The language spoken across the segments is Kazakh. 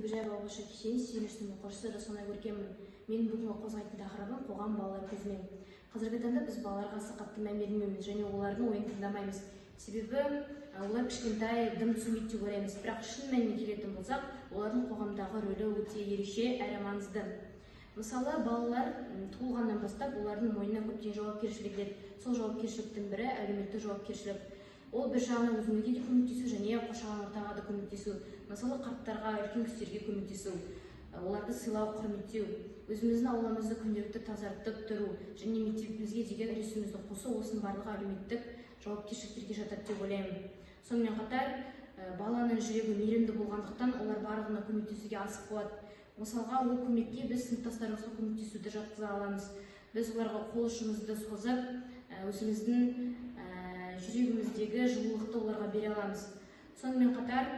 Бөжай балабақша кешені сүйінішінің оқушысы Жасонай Көркеммін. Менің бүгінгі қозғайтын тақырыбым қоғам балалар көзімен. Қазіргі таңда біз балаларға аса қатты мән бермейміз және олардың ойын тыңдамаймыз. Себебі олар кішкентай, дым түсінбейді деп ойлаймыз. Бірақ шын мәніне келетін болсақ, олардың қоғамдағы рөлі өте ерекше әрі маңызды. Мысалы, балалар туылғаннан бастап олардың мойнына көптеген жауапкершілік келеді. Сол жауапкершіліктің бірі әлеуметтік жауапкершілік. Ол бір жағынан өзіңізге де көмектесу және қоршаған ортаға да көмектесу. Мысалы, қарттарға, үлкен кісілерге көмектесу, оларды сыйлау, құрметтеу, өзіміздің ауламызды күнделікті тазартып тұру және мектебімізге деген үлесімізді қосу, осының барлығы әлеуметтік жауапкершіліктерге жатады деп ойлаймын. Сонымен қатар, баланың жүрегі мейірімді болғандықтан олар барлығына көмектесуге асық болады. Мысалға, ол көмекке біз сыныптастарымызға көмектесуді жатқыза аламыз. Біз оларға қол ұшымызды созып, өзіміздің жүрегіміздегі жылулықты оларға бере аламыз. Сонымен қатар,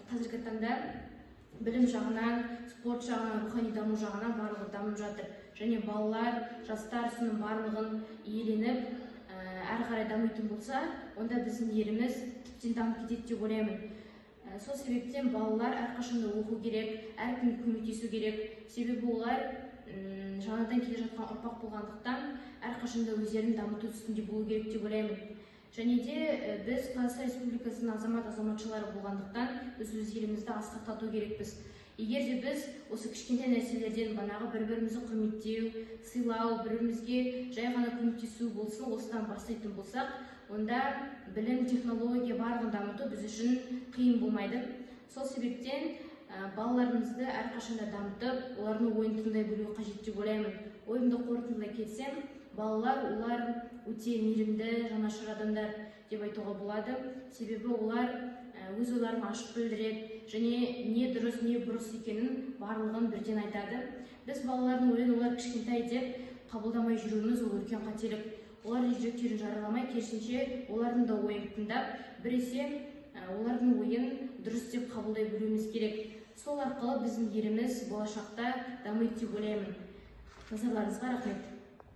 қазіргі таңда білім жағынан, спорт жағынан, рухани даму жағынан барлығы дамып жатыр. Және балалар, жастар соның барлығын иеленіп, әрі қарай дамитын болса, онда біздің еліміз тіптен дамып кетеді деп ойлаймын. Сол себептен балалар әрқашанда оқу керек, әркімге көмектесу керек. Себебі олар жаңадан келе жатқан ұрпақ болғандықтан, әрқашанда өздерін дамыту үстінде болу керек деп ойлаймын. Және де біз Қазақстан Республикасының азаматшылары болғандықтан, біз өз елімізді асқақтату керекпіз. Егер де біз осы кішкентай нәрселерден банағы бір-бірімізді құрметтеу, сыйлау, бір-бірімізге жай ғана көмектесу болсын, осыдан бастайтын болсақ, онда білім, технология барлығын дамыту біз үшін қиын болмайды. Сол себептен балаларымызды әрқашанда дамытып, олардың ойын тыңдай білуі қажет деп ойлаймын. Ойымды қорытындылай кетсем, балалар олар өте мейірімді, жанашыр адамдар деп айтуға болады. Себебі олар өз ойларын ашық білдіреді және не дұрыс, не бұрыс екенін барлығын бірден айтады. Біз балалардың ойын олар кішкентай деп қабылдамай жүруіміз ол үлкен қателік. Олардың жүректерін жараламай, керісінше олардың да ойын тыңдап, біресе олардың ойын дұрыс деп қабылдай білуіміз керек. Сол арқылы біздің еліміз болашақта дамиды деп ойлаймын. Назарларыңызға рахмет.